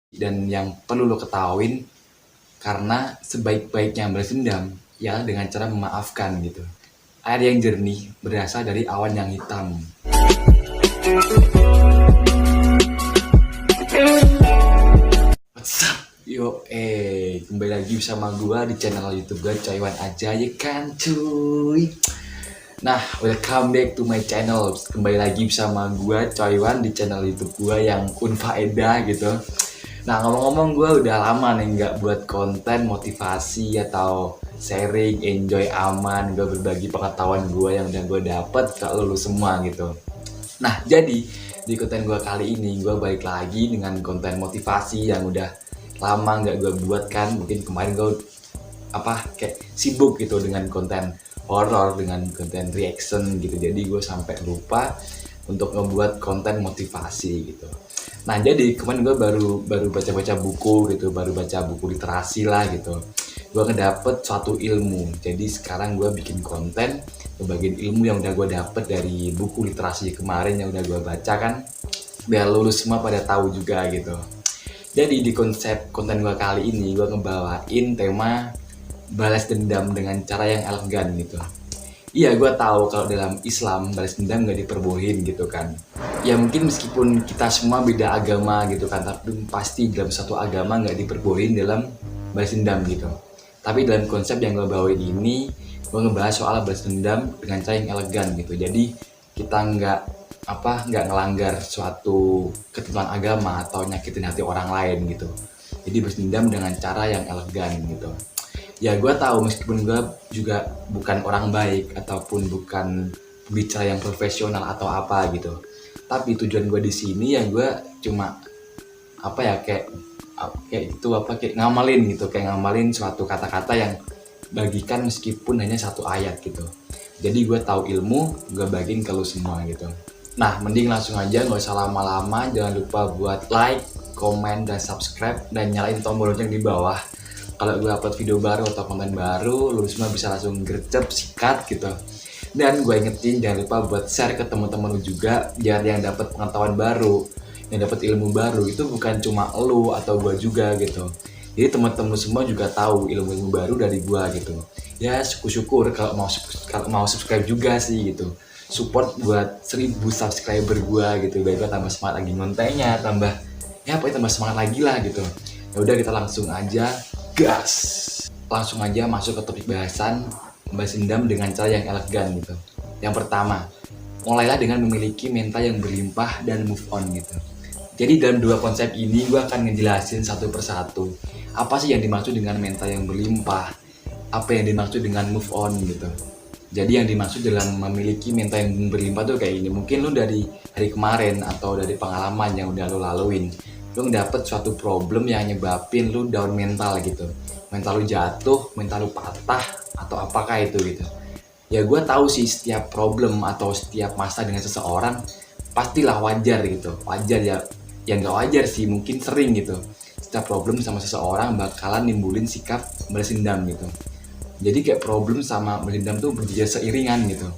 Dan yang perlu lo ketahuin, karena sebaik-baiknya balas dendam ya dengan cara memaafkan gitu. Air yang jernih berasal dari awan yang hitam. What's up? Yo, kembali lagi bersama gua di channel YouTube gua, Coywan aja ya kan cuy. Nah, welcome back to my channel. Kembali lagi bersama gua, Coywan, di channel YouTube gua yang unfaedah gitu. Nah, ngomong-ngomong, gue udah lama nih nggak buat konten motivasi atau sharing, enjoy, aman, gue berbagi pengetahuan gue yang udah gue dapet ke lo semua gitu. Nah, jadi di konten gue kali ini gue balik lagi dengan konten motivasi yang udah lama nggak gue buat kan. Mungkin kemarin gue kayak sibuk gitu dengan konten horror, dengan konten reaction gitu. Jadi gue sampai lupa untuk ngebuat konten motivasi gitu. Nah, jadi kemarin gue baru baca-baca buku gitu, baru baca buku literasi lah gitu. Gue ngedapet suatu ilmu. Jadi sekarang gue bikin konten ngebagiin ilmu yang udah gue dapet dari buku literasi kemarin yang udah gue baca kan, biar lulus semua pada tahu juga gitu. Jadi di konsep konten gue kali ini gue ngebawain tema balas dendam dengan cara yang elegan gitu. Iya, gue tahu kalau dalam Islam balas dendam gak diperbolehin gitu kan. Ya mungkin meskipun kita semua beda agama gitu kan, tapi pasti dalam satu agama gak diperbolehin dalam balas dendam gitu. Tapi dalam konsep yang gue bawain ini, gue ngebahas soal balas dendam dengan cara yang elegan gitu. Jadi kita nggak ngelanggar suatu ketentuan agama atau nyakitin hati orang lain gitu. Jadi balas dendam dengan cara yang elegan gitu. Ya, gue tahu meskipun gue juga bukan orang baik ataupun bukan bicara yang profesional atau apa gitu, tapi tujuan gue di sini ya gue cuma kayak ngamalin gitu, kayak ngamalin suatu kata-kata yang bagikan meskipun hanya satu ayat gitu. Jadi gue tahu ilmu, gue bagiin ke lu semua gitu. Nah, mending langsung aja, nggak usah lama-lama. Jangan lupa buat like, komen, dan subscribe, dan nyalain tombol lonceng di bawah. Kalau gue upload video baru atau konten baru, lu semua bisa langsung gercep, sikat gitu. Dan gue ingetin jangan lupa buat share ke teman-teman lu juga, biar yang dapat pengetahuan baru, yang dapat ilmu baru itu bukan cuma lu atau gue juga gitu. Jadi teman-teman semua juga tahu ilmu-ilmu baru dari gue gitu. Ya syukur-syukur kalau mau subscribe juga sih gitu. Support buat 1000 subscriber gue gitu, biar gue tambah semangat lagi ngontennya, tambah semangat lagi lah gitu. Ya udah, kita langsung aja gas. Langsung aja masuk ke topik bahasan balas dendam dengan cara yang elegan gitu. Yang pertama, mulailah dengan memiliki mental yang berlimpah dan move on gitu. Jadi dalam dua konsep ini gue akan ngejelasin satu persatu. Apa sih yang dimaksud dengan mental yang berlimpah? Apa yang dimaksud dengan move on gitu. Jadi yang dimaksud dalam memiliki mental yang berlimpah tuh kayak ini. Mungkin lu dari hari kemarin atau dari pengalaman yang udah lu laluin, lu dapet suatu problem yang nyebabin lu down mental gitu. Mental lu jatuh, mental lu patah, atau apakah itu gitu. Ya gue tahu sih setiap problem atau setiap masa dengan seseorang pastilah wajar gitu. Wajar ya, yang gak wajar sih mungkin sering gitu. Setiap problem sama seseorang bakalan nimbulin sikap balas dendam gitu. Jadi kayak problem sama balas dendam tuh berjalan seiringan gitu.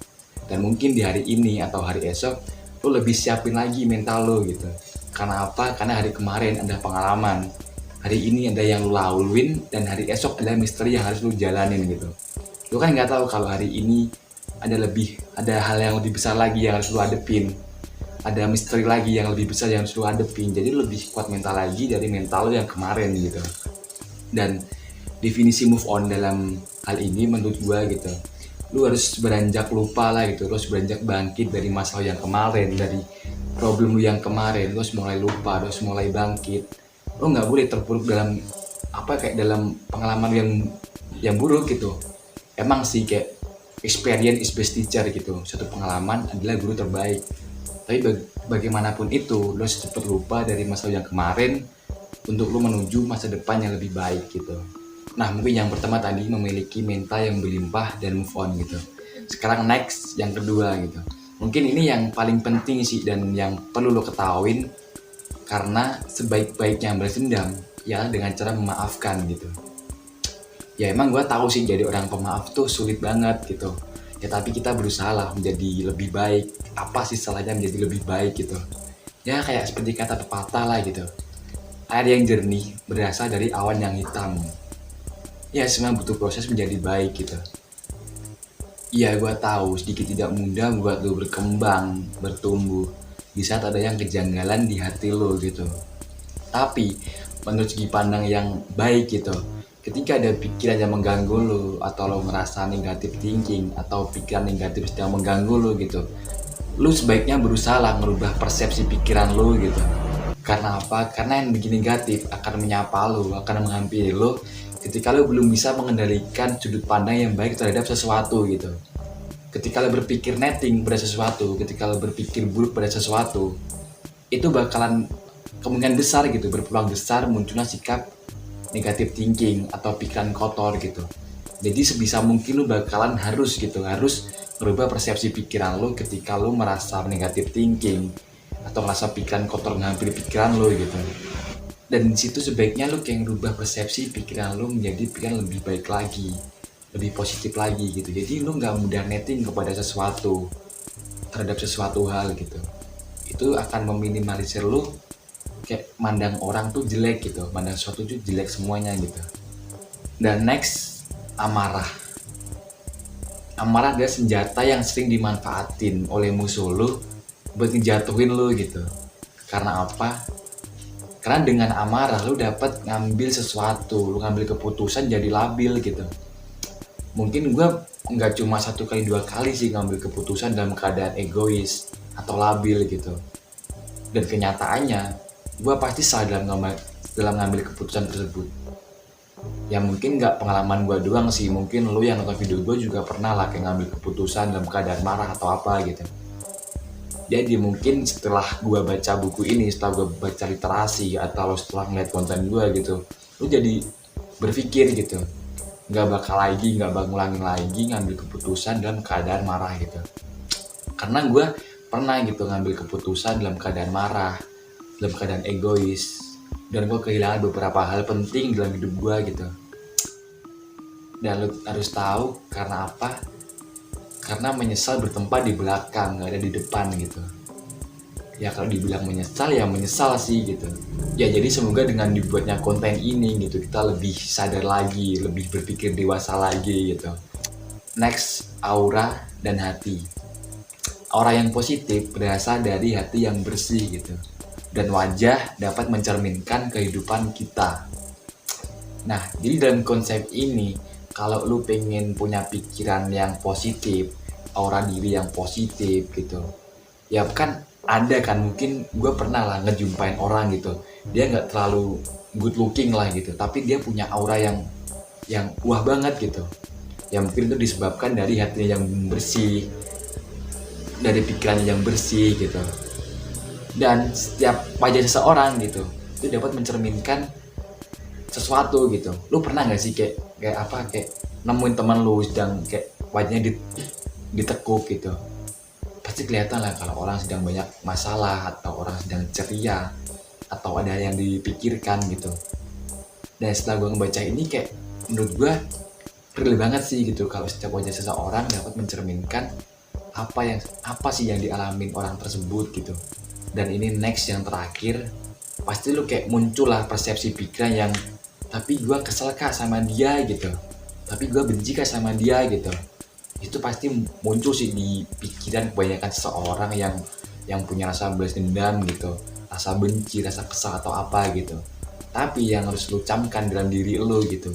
Dan mungkin di hari ini atau hari esok lu lebih siapin lagi mental lu gitu. Karena apa? Karena hari kemarin ada pengalaman, hari ini ada yang lu laluin, dan hari esok ada misteri yang harus lu jalanin gitu. Lu kan nggak tahu kalau hari ini ada hal yang lebih besar lagi yang harus lu hadepin, ada misteri lagi yang lebih besar yang harus lu hadepin. Jadi lebih kuat mental lagi dari mental lu yang kemarin gitu. Dan definisi move on dalam hal ini menurut gua gitu, lu harus beranjak lupa lah gitu, lu harus beranjak bangkit dari masalah yang kemarin, dari problem lu yang kemarin. Lu harus mulai lupa, lu harus mulai bangkit. Lu nggak boleh terpuruk dalam dalam pengalaman yang buruk gitu. Emang sih kayak experience is best teacher gitu, suatu pengalaman adalah guru terbaik. Tapi bagaimanapun itu, lu harus cepat lupa dari masalah yang kemarin untuk lu menuju masa depan yang lebih baik gitu. Nah, mungkin yang pertama tadi memiliki mental yang berlimpah dan move on gitu. Sekarang next yang kedua gitu. Mungkin ini yang paling penting sih dan yang perlu lo ketahuin, karena sebaik-baiknya balas dendam ya dengan cara memaafkan gitu. Ya emang gue tahu sih jadi orang pemaaf tuh sulit banget gitu. Ya tapi kita berusaha lah menjadi lebih baik. Apa sih salahnya menjadi lebih baik gitu. Ya kayak seperti kata pepatah lah gitu. Air yang jernih berasal dari awan yang hitam. Ya, semua butuh proses menjadi baik gitu. Iya, gue tahu sedikit tidak mudah buat lo berkembang, bertumbuh di saat ada yang kejanggalan di hati lo gitu. Tapi menurut segi pandang yang baik gitu, ketika ada pikiran yang mengganggu lo, atau lo ngerasa negatif thinking, atau pikiran negatif sedang mengganggu lo gitu, lo sebaiknya berusaha lah merubah persepsi pikiran lo gitu. Karena apa? Karena yang bikin negatif akan menyapa lo, akan menghampiri lo ketika lo belum bisa mengendalikan sudut pandang yang baik terhadap sesuatu gitu. Ketika lo berpikir netting pada sesuatu, ketika lo berpikir buruk pada sesuatu, itu bakalan kemungkinan besar gitu, berpeluang besar munculnya sikap negatif thinking atau pikiran kotor gitu. Jadi sebisa mungkin lo bakalan harus merubah persepsi pikiran lo ketika lo merasa negatif thinking atau merasa pikiran kotor ngambil pikiran lo gitu. Dan di situ sebaiknya lo kayak merubah persepsi pikiran lo menjadi pikiran lebih baik lagi, lebih positif lagi gitu. Jadi lo nggak mudah netting kepada sesuatu, terhadap sesuatu hal gitu. Itu akan meminimalisir lo kayak mandang orang tuh jelek gitu, mandang sesuatu tuh jelek semuanya gitu. Dan next, amarah. Amarah adalah senjata yang sering dimanfaatin oleh musuh lo buat ngejatuhin lo gitu. Karena apa? Karena dengan amarah lo dapat ngambil sesuatu, lo ngambil keputusan jadi labil gitu. Mungkin gue nggak cuma 1 kali 2 kali sih ngambil keputusan dalam keadaan egois atau labil gitu. Dan kenyataannya gue pasti salah dalam ngambil keputusan tersebut. Ya mungkin nggak pengalaman gue doang sih, mungkin lo yang nonton video gue juga pernah lah kayak ngambil keputusan dalam keadaan marah atau apa gitu. Jadi mungkin setelah gue baca buku ini, setelah gue baca literasi atau setelah ngeliat konten gue gitu, lo jadi berpikir gitu, nggak bakal ngulangin lagi ngambil keputusan dalam keadaan marah gitu. Karena gue pernah gitu ngambil keputusan dalam keadaan marah, dalam keadaan egois, dan gue kehilangan beberapa hal penting dalam hidup gue gitu. Dan lo harus tahu karena apa? Karena menyesal bertempat di belakang, nggak ada di depan gitu. Ya kalau dibilang menyesal ya menyesal sih gitu. Ya jadi semoga dengan dibuatnya konten ini gitu, kita lebih sadar lagi, lebih berpikir dewasa lagi gitu. Next, aura dan hati. Aura yang positif berasal dari hati yang bersih gitu. Dan wajah dapat mencerminkan kehidupan kita. Nah, jadi dalam konsep ini, kalau lu pengen punya pikiran yang positif, aura diri yang positif gitu, ya kan ada kan, mungkin gue pernah lah ngejumpain orang gitu, dia nggak terlalu good looking lah gitu, tapi dia punya aura yang wah banget gitu. Ya mungkin itu disebabkan dari hatinya yang bersih, dari pikirannya yang bersih gitu. Dan setiap wajah seseorang gitu, itu dapat mencerminkan sesuatu gitu. Lu pernah nggak sih kayak nemuin teman lu sedang kayak wajahnya ditekuk gitu, pasti kelihatan lah kalau orang sedang banyak masalah atau orang sedang ceria atau ada yang dipikirkan gitu. Dan setelah gue ngebaca ini kayak menurut gue real banget sih gitu, kalau setiap wajah seseorang dapat mencerminkan apa sih yang dialamin orang tersebut gitu. Dan ini next yang terakhir, pasti lu kayak muncul lah persepsi pikiran yang tapi gue kesel kah sama dia gitu, tapi gue benci kah sama dia gitu. Itu pasti muncul sih di pikiran kebanyakan seseorang yang punya rasa balas dendam gitu, rasa benci, rasa kesal atau apa gitu. Tapi yang harus lu camkan dalam diri lu gitu,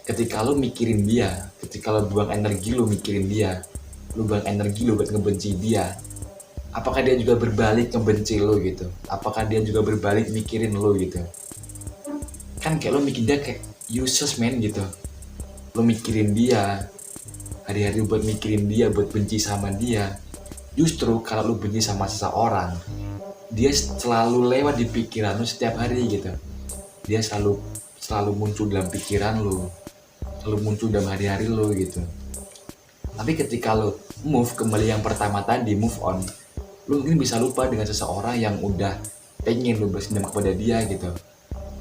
ketika lu mikirin dia, ketika lu buang energi lu mikirin dia, lu buang energi lu buat ngebenci dia, apakah dia juga berbalik ngebenci lu gitu, apakah dia juga berbalik mikirin lu gitu. Kan kayak lo mikir dia kayak useless man gitu, lo mikirin dia hari-hari buat mikirin dia, buat benci sama dia. Justru kalau lo benci sama seseorang, dia selalu lewat di pikiran lo setiap hari gitu, dia selalu muncul dalam pikiran lo, selalu muncul dalam hari-hari lo gitu. Tapi ketika lo move kembali yang pertama tadi, move on, lo mungkin bisa lupa dengan seseorang yang udah pengen lo bersenam kepada dia gitu.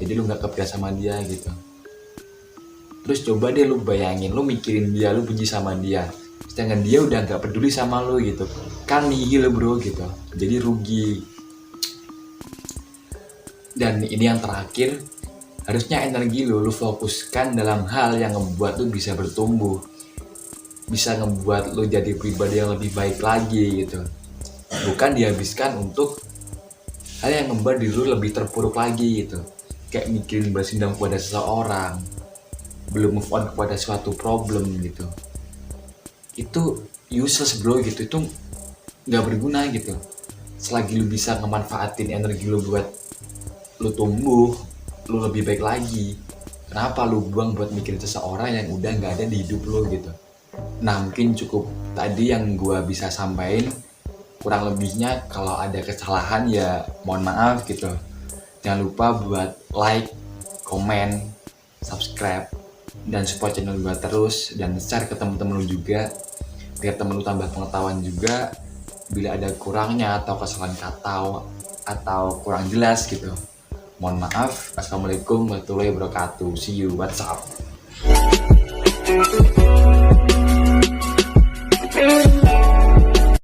Jadi lu gak kepikiran sama dia gitu. Terus coba deh lu bayangin, lu mikirin dia, lu benci sama dia, sedangkan dia udah gak peduli sama lu gitu. Kan nihil bro gitu, jadi rugi. Dan ini yang terakhir, harusnya energi lu fokuskan dalam hal yang ngebuat lu bisa bertumbuh, bisa ngebuat lu jadi pribadi yang lebih baik lagi gitu. Bukan dihabiskan untuk hal yang membuat diri lu lebih terpuruk lagi gitu. Kayak mikirin balas dendam kepada seseorang, belum move on kepada suatu problem gitu. Itu useless bro gitu, itu nggak berguna gitu. Selagi lu bisa ngemanfaatin energi lu buat lu tumbuh, lu lebih baik lagi, kenapa lu buang buat mikirin seseorang yang udah nggak ada di hidup lu gitu. Nah mungkin cukup tadi yang gua bisa sampaikan. Kurang lebihnya kalau ada kesalahan ya mohon maaf gitu. Jangan lupa buat like, komen, subscribe, dan support channel gua terus, dan share ke temen-temen lu juga biar temen lu tambah pengetahuan juga bila ada kurangnya atau kesalahan kata atau kurang jelas gitu. Mohon maaf. Assalamualaikum warahmatullahi wabarakatuh. See you. What's up?